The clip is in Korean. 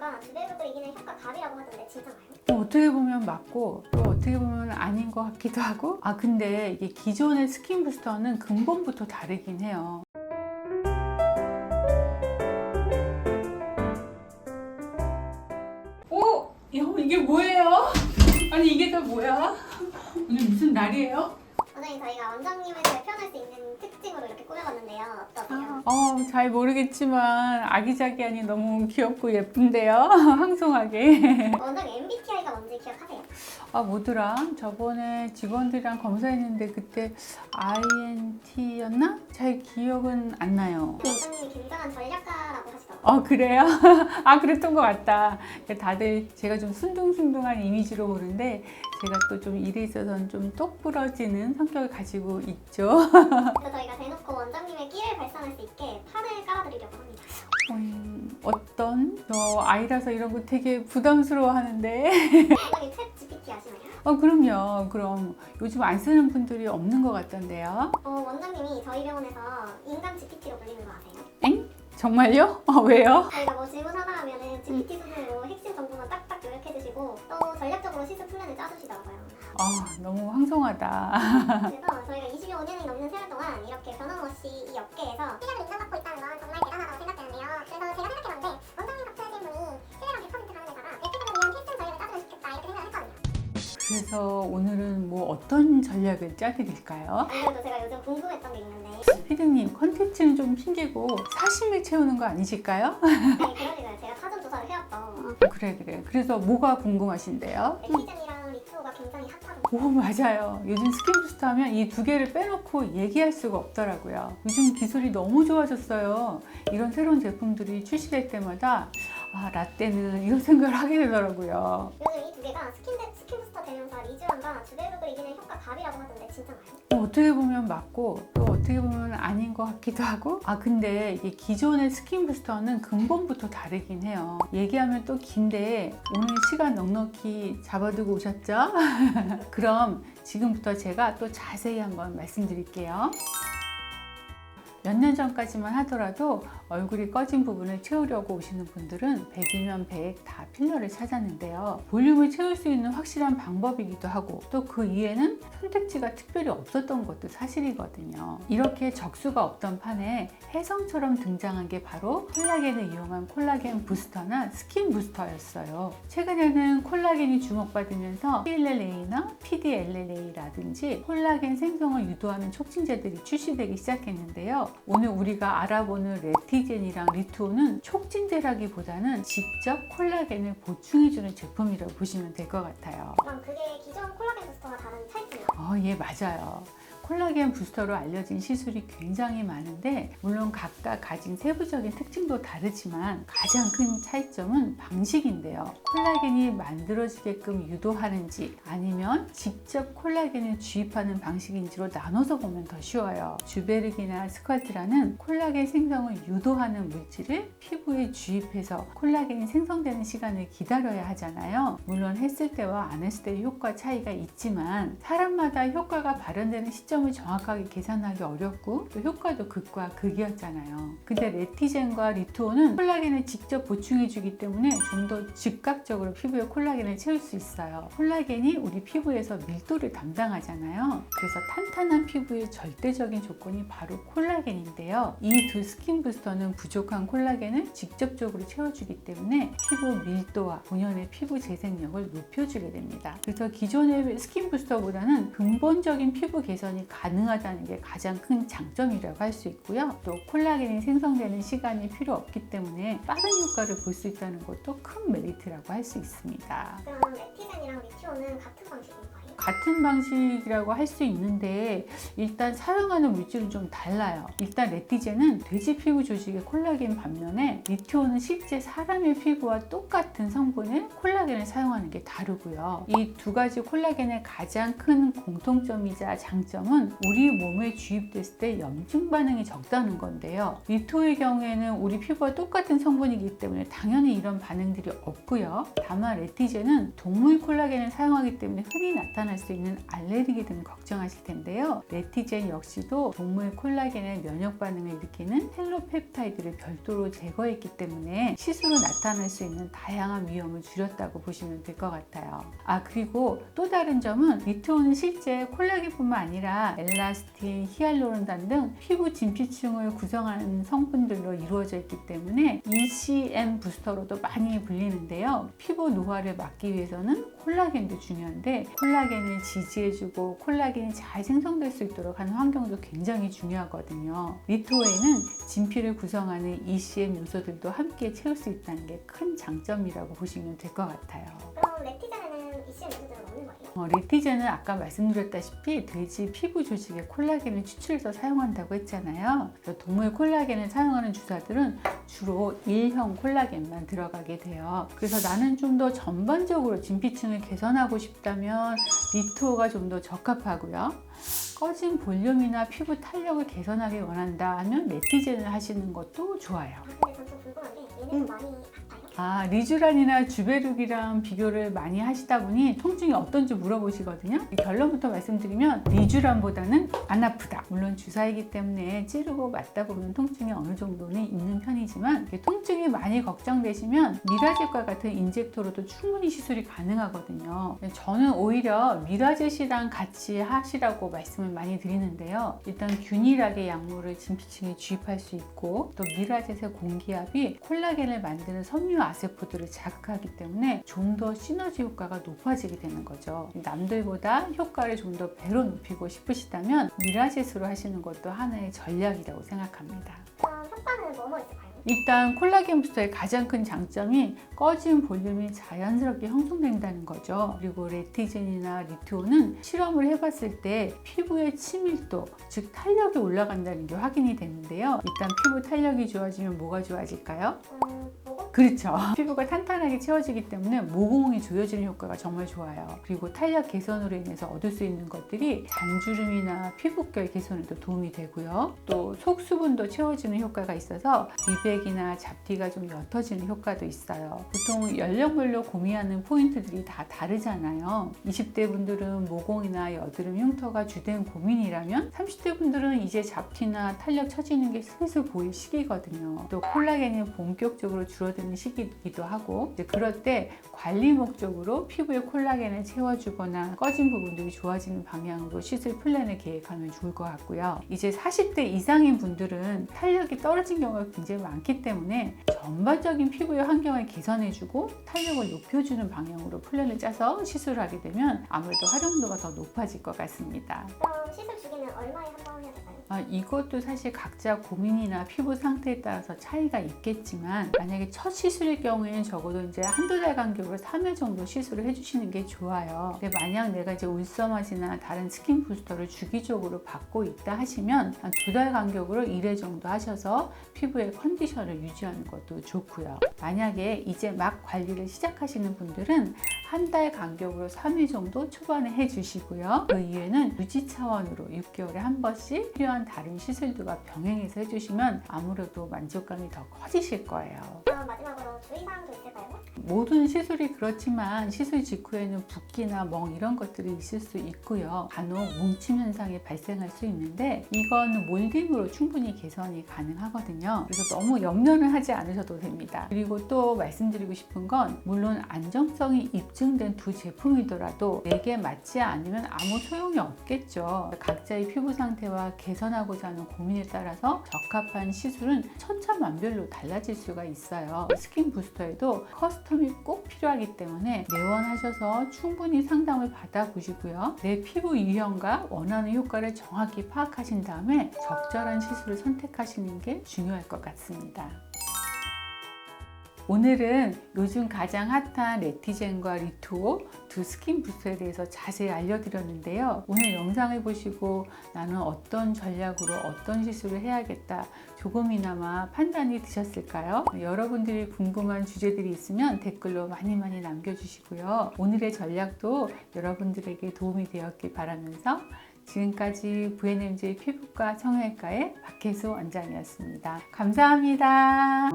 자체가 주배력을 이기는 효과 갑이라고 하던데 진짜나요? 어떻게 보면 맞고 또 어떻게 보면 아닌 것 같기도 하고 근데 이게 기존의 스킨 부스터는 근본부터 다르긴 해요. 오! 이게 뭐예요? 아니 이게 다 뭐야? 오늘 무슨 날이에요? 원장님 저희가 원장님을 잘 표현할 수 있는 특징으로 이렇게 꾸며봤는데요. 어떠세요? 잘 모르겠지만 아기자기하니 너무 귀엽고 예쁜데요? 황송하게. 원장님 MBTI가 뭔지 기억하세요? 뭐더라? 저번에 직원들이랑 검사했는데 그때 INT였나? 잘 기억은 안 나요. 원장님이 굉장한 전략가라고 하시더라고요. 그래요? 그랬던 것 같다. 다들 제가 좀 순둥순둥한 이미지로 보는데 제가 또 좀 일에 있어서는 좀 똑부러지는 성격을 가지고 있죠. 그래서 저희가 대놓고 원장님의 끼를 발산할 수 있게 판을 깔아드리려고 합니다. 저 아이라서 이런 거 되게 부담스러워 하는데. 원장님 챗 GPT 아시나요? 그럼요. 그럼 요즘 안 쓰는 분들이 없는 것 같던데요. 원장님이 저희 병원에서 인간 GPT로 불리는 거 아세요? 엥? 정말요? 왜요? 저희가 뭐 질문 하나 하면은 GPT 수준으로 핵심 정보만 딱딱 요약해주시고 또 전략적으로 시술 플랜을 짜주시더라고요. 너무 황송하다. 그래서 저희가 25년이 넘는 세월 동안 이렇게 변함없이 이 업계에서 신뢰를 인정받고 있다는 건 정말 대단하다고 생각되는데요. 그래서 제가 생각해봤는데 원장님 같은 분이 신뢰가 100% 가는 회사가 내 피부를 위한 필승 전략을 짜주면 좋겠다 이렇게 생각을 했거든요. 그래서 오늘은 어떤 전략을 짜드릴까요? 안 그래도 제가 요즘 궁금했던 게 있는데 피디님, 컨텐츠는 좀 핑계고 사심을 채우는 거 아니실까요? 아니 그러니까요. 제가 사전 조사를 해왔죠. 그래. 그래서 뭐가 궁금하신데요? 레티젠이랑 리투오가 굉장히 핫하던데 오, 맞아요. 요즘 스킨 부스터 하면 이 두 개를 빼놓고 얘기할 수가 없더라고요. 요즘 기술이 너무 좋아졌어요. 이런 새로운 제품들이 출시될 때마다 라떼는 이런 생각을 하게 되더라고요. 요즘 이 두 개가 스킨부스터 되면서 리쥬란과 주베룩을 이기는 효과 갑이라고 하던데 진짜나요? 어떻게 보면 맞고 또 어떻게 보면 아닌 것 같기도 하고 근데 이게 기존의 스킨 부스터는 근본부터 다르긴 해요. 얘기하면 또 긴데 오늘 시간 넉넉히 잡아두고 오셨죠? 그럼 지금부터 제가 또 자세히 한번 말씀드릴게요. 몇 년 전까지만 하더라도 얼굴이 꺼진 부분을 채우려고 오시는 분들은 100이면 100 다 필러를 찾았는데요. 볼륨을 채울 수 있는 확실한 방법이기도 하고 또 그 이외에는 선택지가 특별히 없었던 것도 사실이거든요. 이렇게 적수가 없던 판에 혜성처럼 등장한 게 바로 콜라겐을 이용한 콜라겐 부스터나 스킨 부스터였어요. 최근에는 콜라겐이 주목받으면서 PLLA나 PDLLA라든지 콜라겐 생성을 유도하는 촉진제들이 출시되기 시작했는데요. 오늘 우리가 알아보는 레티젠이랑 리투오는 촉진제라기보다는 직접 콜라겐을 보충해주는 제품이라고 보시면 될 것 같아요. 그럼 그게 기존 콜라겐 부스터와 다른 차이점이요? 예, 맞아요. 콜라겐 부스터로 알려진 시술이 굉장히 많은데 물론 각각 가진 세부적인 특징도 다르지만 가장 큰 차이점은 방식인데요. 콜라겐이 만들어지게끔 유도하는지 아니면 직접 콜라겐을 주입하는 방식인지로 나눠서 보면 더 쉬워요. 주베르기나 스쿼트라는 콜라겐 생성을 유도하는 물질을 피부에 주입해서 콜라겐이 생성되는 시간을 기다려야 하잖아요. 물론 했을 때와 안 했을 때의 효과 차이가 있지만 사람마다 효과가 발현되는 시점을 정확하게 계산하기 어렵고 또 효과도 극과 극이었잖아요. 근데 레티젠과 리투오는 콜라겐을 직접 보충해주기 때문에 좀 더 즉각적으로 피부에 콜라겐을 채울 수 있어요. 콜라겐이 우리 피부에서 밀도를 담당하잖아요. 그래서 탄탄한 피부의 절대적인 조건이 바로 콜라겐인데요. 이 두 스킨 부스터는 부족한 콜라겐을 직접적으로 채워주기 때문에 피부 밀도와 본연의 피부 재생력을 높여주게 됩니다. 그래서 기존의 스킨 부스터보다는 근본적인 피부 개선이 가능하다는 게 가장 큰 장점이라고 할 수 있고요. 또 콜라겐이 생성되는 시간이 필요 없기 때문에 빠른 효과를 볼 수 있다는 것도 큰 메리트라고 할 수 있습니다. 그럼 레티젠이랑 리튜오는 같은 방식인가요? 같은 방식이라고 할 수 있는데 일단 사용하는 물질은 좀 달라요. 일단 레티젠은 돼지 피부 조직의 콜라겐 반면에 리투오는 실제 사람의 피부와 똑같은 성분의 콜라겐을 사용하는 게 다르고요. 이 두 가지 콜라겐의 가장 큰 공통점이자 장점은 우리 몸에 주입됐을 때 염증 반응이 적다는 건데요. 리투오의 경우에는 우리 피부와 똑같은 성분이기 때문에 당연히 이런 반응들이 없고요. 다만 레티젠은 동물 콜라겐을 사용하기 때문에 흔히 나타나는 나타날 수 있는 알레르기 등 걱정하실 텐데요. 레티젠 역시도 동물 콜라겐의 면역 반응을 일으키는 텔로펩타이드를 별도로 제거했기 때문에 시술로 나타날 수 있는 다양한 위험을 줄였다고 보시면 될 것 같아요. 그리고 또 다른 점은 리투온은 실제 콜라겐뿐만 아니라 엘라스틴, 히알루론산 등 피부 진피층을 구성하는 성분들로 이루어져 있기 때문에 ECM 부스터로도 많이 불리는데요. 피부 노화를 막기 위해서는 콜라겐도 중요한데 콜라겐을 지지해주고 콜라겐이 잘 생성될 수 있도록 하는 환경도 굉장히 중요하거든요. 리투오에는 진피를 구성하는 ECM 요소들도 함께 채울 수 있다는 게 큰 장점이라고 보시면 될 것 같아요. 그럼 레티젠에는 ECM 요소들은 없는 거예요? 레티젠은 아까 말씀드렸다시피 돼지 피부 조직에 콜라겐을 추출해서 사용한다고 했잖아요. 그래서 동물 콜라겐을 사용하는 주사들은 주로 1형 콜라겐만 들어가게 돼요. 그래서 나는 좀 더 전반적으로 진피층을 개선하고 싶다면 리투오가 좀 더 적합하고요. 꺼진 볼륨이나 피부 탄력을 개선하기 원한다 하면 레티젠을 하시는 것도 좋아요. 근데 전 좀 궁금한 게 얘네는 많이 아파요? 리쥬란이나 주베룩이랑 비교를 많이 하시다 보니 통증이 어떤지 물어보시거든요. 결론부터 말씀드리면 리쥬란보다는 안 아프다. 물론 주사이기 때문에 찌르고 맞다 보면 통증이 어느 정도는 있는 편이지만 통증이 많이 걱정되시면 미라젯과 같은 인젝터로도 충분히 시술이 가능하거든요. 저는 오히려 미라젯이랑 같이 하시라고 말씀을 많이 드리는데요. 일단 균일하게 약물을 진피층에 주입할 수 있고 또 미라젯의 공기압이 콜라겐을 만드는 섬유 아세포들을 자극하기 때문에 좀 더 시너지 효과가 높아지게 되는 거죠. 남들보다 효과를 좀 더 배로 높이고 싶으시다면 미라젯으로 하시는 것도 하나의 전략이라고 생각합니다. 그럼 효과는 뭐뭐 있을까요? 일단 콜라겐 부스터의 가장 큰 장점이 꺼진 볼륨이 자연스럽게 형성된다는 거죠. 그리고 레티젠이나 리투오는 실험을 해봤을 때 피부의 친밀도, 즉 탄력이 올라간다는 게 확인이 됐는데요. 일단 피부 탄력이 좋아지면 뭐가 좋아질까요? 모공? 그렇죠. 피부가 탄탄하게 채워지기 때문에 모공이 조여지는 효과가 정말 좋아요. 그리고 탄력 개선으로 인해서 얻을 수 있는 것들이 잔주름이나 피부결 개선에도 도움이 되고요. 또 속수분도 채워지는 효과가 있어서 미백이나 잡티가 좀 옅어지는 효과도 있어요. 보통 연령별로 고민하는 포인트들이 다 다르잖아요. 20대 분들은 모공이나 여드름 흉터가 주된 고민이라면 30대 분들은 이제 잡티나 탄력 처지는 게 슬슬 보일 시기거든요. 또 콜라겐이 본격적으로 줄어드는 시기이기도 하고 그럴 때 관리 목적으로 피부에 콜라겐을 채워주거나 꺼진 부분들이 좋아지는 방향으로 시술 플랜을 계획하면 좋을 것 같고요. 이제 40대 이상인 분들은 탄력이 떨어진 경우가 굉장히 많기 때문에 전반적인 피부의 환경을 개선해주고 탄력을 높여주는 방향으로 플랜을 짜서 시술을 하게 되면 아무래도 활용도가 더 높아질 것 같습니다. 그럼 시술 주기는 얼마에 한 번 해야 될까요? 이것도 사실 각자 고민이나 피부 상태에 따라서 차이가 있겠지만 만약에 첫 시술일 경우에는 적어도 이제 한두 달 간격으로 3회 정도 시술을 해주시는 게 좋아요. 근데 만약 내가 이제 울서맛이나 다른 스킨 부스터를 주기적으로 받고 있다 하시면 한 2달 간격으로 1회 정도 하셔서 피부의 컨디션을 유지하는 것도 좋고요. 만약에 이제 막 관리를 시작하시는 분들은 한 달 간격으로 3회 정도 초반에 해주시고요. 그 이후에는 유지 차원으로 6개월에 한 번씩 필요한 다른 시술들과 병행해서 해주시면 아무래도 만족감이 더 커지실 거예요. 그럼 마지막으로 주의사항도 있을까요? 모든 시술이 그렇지만 시술 직후에는 붓기나 멍 이런 것들이 있을 수 있고요. 간혹 뭉침 현상이 발생할 수 있는데 이건 몰딩으로 충분히 개선이 가능하거든요. 그래서 너무 염려는 하지 않으셔도 됩니다. 그리고 또 말씀드리고 싶은 건 물론 안정성이 입증된 두 제품이더라도 내게 맞지 않으면 아무 소용이 없겠죠. 각자의 피부 상태와 개선하고자 하는 고민에 따라서 적합한 시술은 천차만별로 달라질 수가 있어요. 스킨 부스터에도 커스텀이 꼭 필요하기 때문에 내원하셔서 충분히 상담을 받아보시고요. 내 피부 유형과 원하는 효과를 정확히 파악하신 다음에 적절한 시술을 선택하시는 게 중요할 것 같습니다. 오늘은 요즘 가장 핫한 레티젠과 리투오 두 스킨 부스터에 대해서 자세히 알려드렸는데요. 오늘 영상을 보시고 나는 어떤 전략으로 어떤 시술을 해야겠다 조금이나마 판단이 드셨을까요? 여러분들이 궁금한 주제들이 있으면 댓글로 많이 남겨주시고요. 오늘의 전략도 여러분들에게 도움이 되었길 바라면서 지금까지 VNMJ 피부과 성형외과의 박혜수 원장이었습니다. 감사합니다.